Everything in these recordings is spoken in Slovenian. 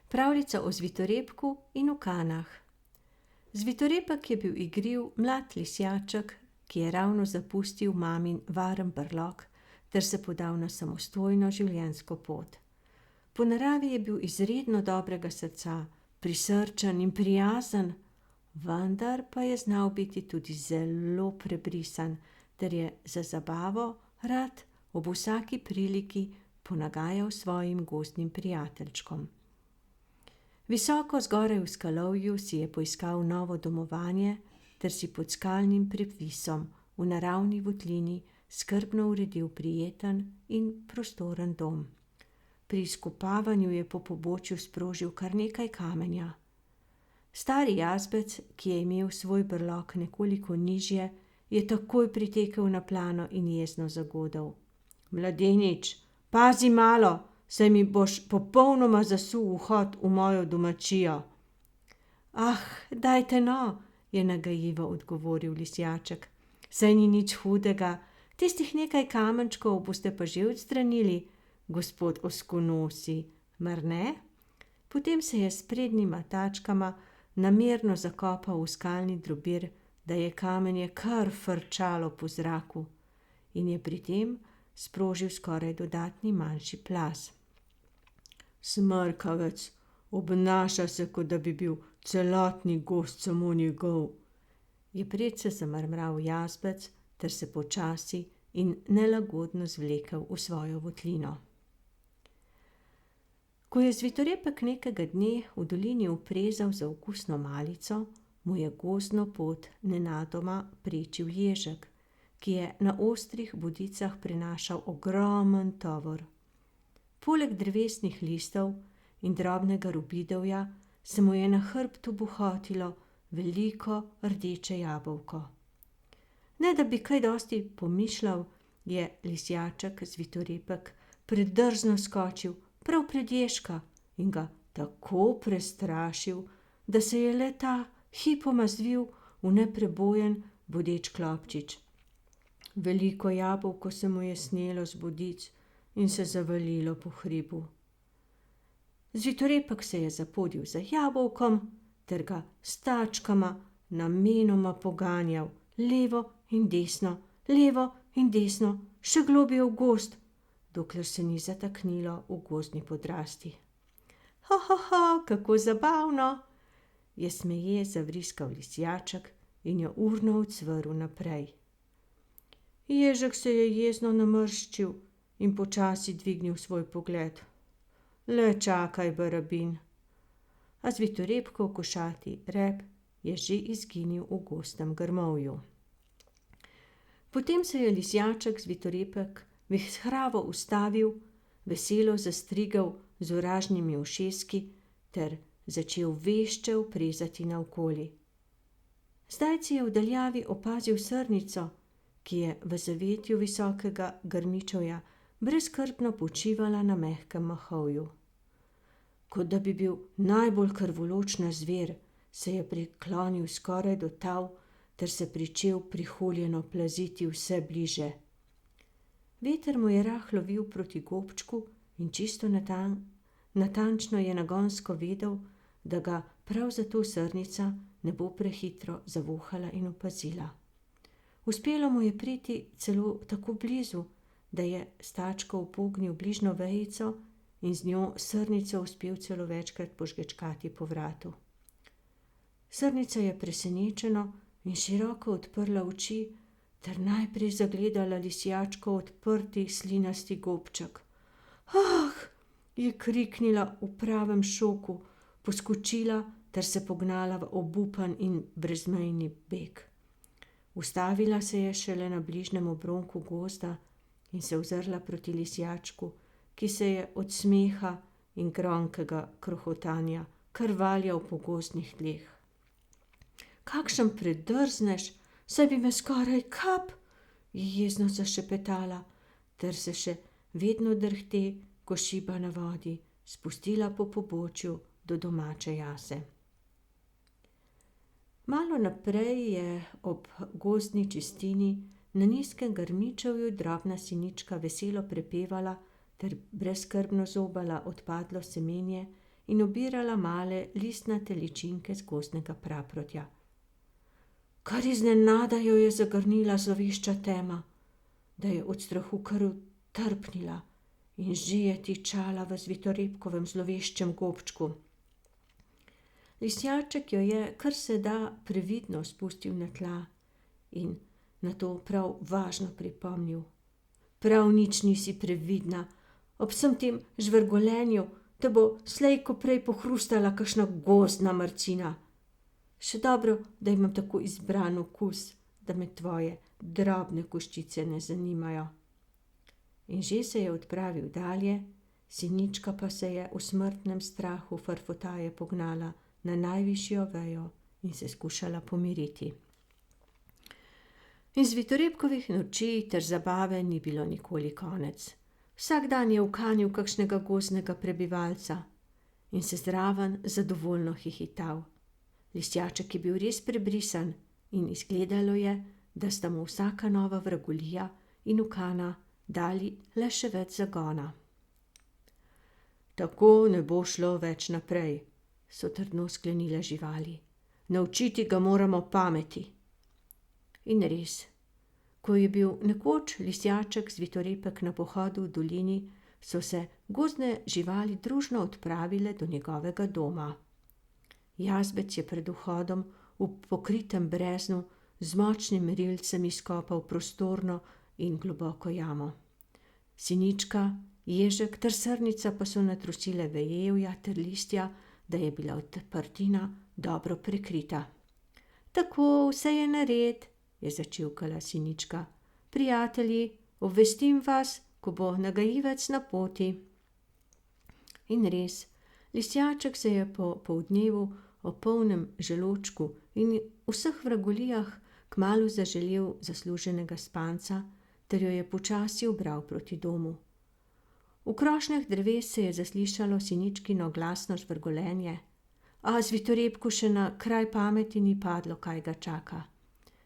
Pravljica o Zvitorepku in ukanah. Zvitorepek je bil igriv mlad lisjaček, ki je ravno zapustil mamin varen brlog ter se podal na samostojno življenjsko pot. Po naravi je bil izredno dobrega srca, prisrčen in prijazen, vendar pa je znal biti tudi zelo prebrisan ter je za zabavo rad ob vsaki priliki ponagajal svojim gozdnim prijateljčkom. Visoko zgoraj v skalovju si je poiskal novo domovanje ter si pod skalnim previsom v naravni votlini skrbno uredil prijeten in prostoren dom. Pri izkopavanju je po pobočju sprožil kar nekaj kamenja. Stari jazbec, ki je imel svoj brlog nekoliko nižje, je takoj pritekel na plano in jezno zagodel: "Mladenič, pazi malo, saj mi boš popolnoma zasul vhod v mojo domačijo." "Ah, dajte no," je nagajivo odgovoril lisjaček. "Saj ni nič hudega, tistih nekaj kamenčkov boste pa že odstranili, gospod Oskonosi, mar ne?" Potem se je s prednjima tačkama namerno zakopal v skalni drobir, da je kamenje kar frčalo po zraku, in je pri tem sprožil skoraj dodatni manjši plaz. "Smrkavec, obnaša se, kot da bi bil celotni gozd samo njegov," je predse zamrmral jazbec ter se počasi in nelagodno zvlekel v svojo votlino. Ko je Zvitorepek nekega dne v dolini uprezal za okusno malico, mu je gozdno pot nenadoma prečil ježek, ki je na ostrih bodicah prinašal ogromen tovor. Poleg drevesnih listov in drobnega rubidovja se mu je na hrbtu bohotilo veliko rdeče jabolko. Ne da bi kaj dosti pomišljal, je lisjaček Zvitorepek predrzno skočil prav pred ježka in ga tako prestrašil, da se je le ta hipoma zvil v neprebojen bodeč klobčič. Veliko jabolko se mu je snelo z bodic in se zavalilo po hribu. Zvitorepek se je zapodil za jabolkom ter ga s tačkama namenoma poganjal levo in desno, še globlje v gozd, dokler se ni zataknilo v gozdni podrasti. "Ho, ho, ho, kako zabavno," je smeje zavriskal lisjaček in jo urno odsvrl naprej. Ježek se je jezno namrščil in počasi dvignil svoj pogled. "Le čakaj, barabin." A Zvitorepkov košati rep je že izginil v gostem grmovju. Potem se je lisjaček Zvitorepek vihravo ustavil, veselo zastrigal z oražnimi ušeski ter začel vešče oprezati naokoli. Zdajci je v daljavi opazil srnico, ki je v zavetju visokega grmičevja brezskrbno počivala na mehkem mahovju. Kot da bi bil najbolj krvoločna zver, se je priklonil skoraj do tal ter se pričel prihuljeno plaziti vse bliže. Veter mu je rahlo vil proti gobčku in čisto natančno je nagonsko vedel, da ga prav zato srnica ne bo prehitro zavohala in opazila. Uspelo mu je priti celo tako blizu, da je s tačko upognil bližnjo vejico in z njo srnico uspel celo večkrat požgečkati po vratu. Srnica je presenečeno in široko odprla oči ter najprej zagledala lisjačkov odprti slinasti gobček. "Ah!" je kriknila v pravem šoku, poskočila ter se pognala v obupan in brezmejni beg. Ustavila se je šele na bližnjem obronku gozda in se ozrla proti lisjačku, ki se je od smeha in gronkega krohotanja kar valjal po gozdnih tleh. "Kakšen predrznež, saj bi me skoraj kap," je jezno zašepetala ter se še vedno drhte, ko šiba na vodi, spustila po pobočju do domače jase. Malo naprej je ob gozdni čistini Na nizkem grmičevju drobna sinička veselo prepevala ter brezskrbno zobala odpadlo semenje in obirala male listnate ličinke z gozdnega praprotja. Kar iznenada jo je zagrnila zlovešča tema, da je od strahu kar utrpnila in že je tičala v Zvitorepkovem zloveščem gobčku. Lisjaček jo je kar se da previdno spustil na tla in nato prav važno pripomnil. Prav nič nisi previdna, ob vsem tem žvrgolenju te bo slej ko prej pohrustala kakšna gozdna mrcina. Še dobro, da imam tako izbran okus, da me tvoje drobne koščice ne zanimajo. In že se je odpravil dalje, sinička pa se je v smrtnem strahu frfotaje pognala na najvišjo vejo in se skušala pomiriti. In Zvitorepkovih noči ter zabave ni bilo nikoli konec. Vsak dan je ukanil kakšnega gozdnega prebivalca in se zraven zadovoljno hihital. Lisjaček je bil res prebrisan in izgledalo je, da sta mu vsaka nova vragolija in ukana dali le še več zagona. Tako ne bo šlo več naprej, so trdno sklenile živali. Naučiti ga moramo pameti. In res, ko je bil nekoč Lisjaček Zvitorepek na pohodu v dolini, so se gozdne živali družno odpravile do njegovega doma. Jazbec je pred vhodom v pokritem breznu z močnim merilcem izkopal prostorno in globoko jamo. Sinička, ježek ter srnica pa so natrusile vejevja ter listja, da je bila odprtina dobro prekrita. Tako, vse je nared, je začivkala sinička. Prijatelji, obvestim vas, ko bo nagajivec na poti. In res, Lisjaček se je po poldnevu o polnem želodčku in vseh vragolijah kmalu zaželel zasluženega spanca, ter jo je počasi ubral proti domu. V krošnjah dreves se je zaslišalo siničkino glasno žvrgolenje, a Zvitorepku še na kraj pameti ni padlo, kaj ga čaka.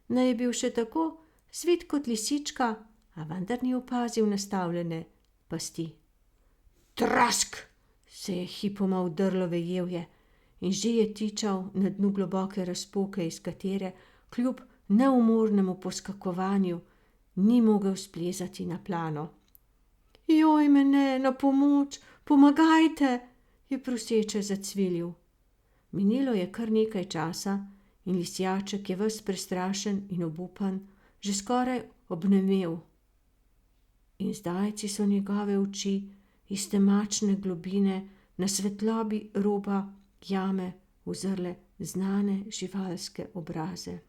Naj je bil še tako svit kot lisička, a vendar ni opazil nastavljene pasti. Trask! Se je hipoma vdrlo vejevje in že je tičal na dnu globoke razpoke, iz katere kljub neumornemu poskakovanju ni mogel splezati na plano. Joj, mene, na pomoč, pomagajte, je proseče zacvilil. Minilo je kar nekaj časa in Lisjaček je ves prestrašen in obupan, že skoraj obnemel. In zdajci so njegove oči iz temačne globine na svetlobi roba jame uzrle znane živalske obraze.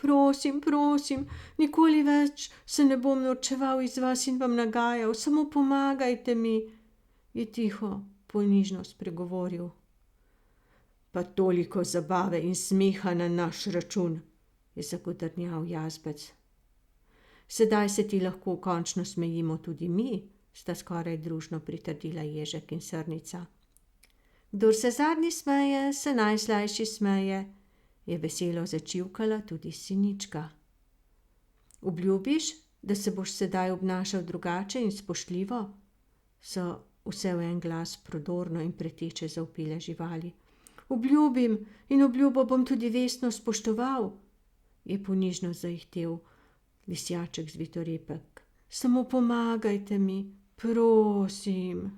Prosim, prosim, nikoli več se ne bom norčeval iz vas in vam nagajal, samo pomagajte mi, je tiho, ponižno spregovoril. Pa toliko zabave in smeha na naš račun, je zagodrnjal jazbec. Sedaj se ti lahko končno smejimo tudi mi, sta skoraj družno pritrdila ježek in srnica. Kdor se zadnji smeje, se najslajši smeje, je veselo začivkala tudi sinička. Obljubiš, da se boš sedaj obnašal drugače in spoštljivo? So vse v en glas prodorno in preteče zavpile živali. Obljubim in obljubo bom tudi vestno spoštoval, je ponižno zaihtel Lisjaček Zvitorepek. Samo pomagajte mi, prosim.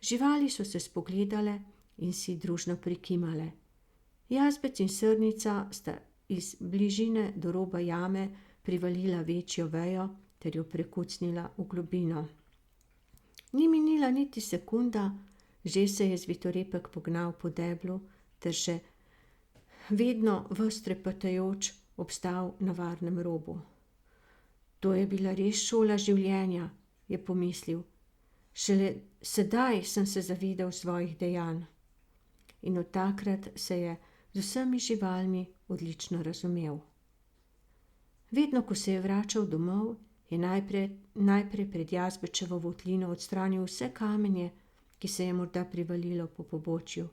Živali so se spogledale in si družno prikimale. Jazbec in srnica sta iz bližine do roba jame privalila večjo vejo ter jo prekucnila v globino. Ni minila niti sekunda, že se je Zvitorepek pognal po deblu ter še vedno ves trepetajoč obstal na varnem robu. To je bila res šola življenja, je pomislil. Šele sedaj sem se zavedel svojih dejanj. In od takrat se je z vsemi živalmi odlično razumel. Vedno, ko se je vračal domov, je najprej pred Jazbečevo votlino odstranil vse kamenje, ki se je morda privalilo po pobočju.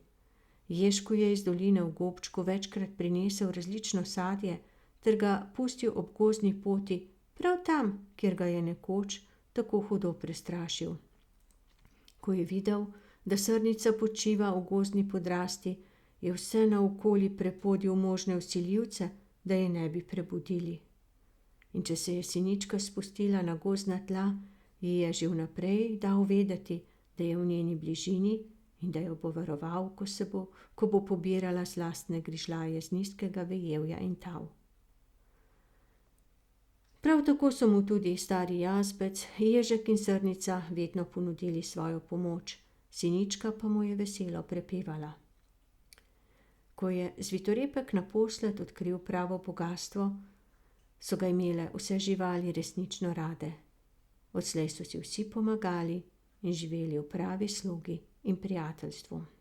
Ježku je iz doline v gobčku večkrat prinesel različno sadje ter ga pustil ob gozdni poti, prav tam, kjer ga je nekoč tako hudo prestrašil. Ko je videl, da srnica počiva v gozdni podrasti, je vse naokoli prepodil možne vsiljivce, da je ne bi prebudili. In če se je sinička spustila na gozdna tla, ji je že vnaprej dal vedeti, da je v njeni bližini in da jo bo varoval, ko bo pobirala slastne grižljaje z nizkega vejevja in tav. Prav tako so mu tudi stari jazbec, ježek in srnica vedno ponudili svojo pomoč, sinička pa mu je veselo prepevala. Ko je Zvitorepek naposled odkril pravo bogastvo, so ga imele vse živali resnično rade. Odslej so si vsi pomagali in živeli v pravi slogi in prijateljstvu.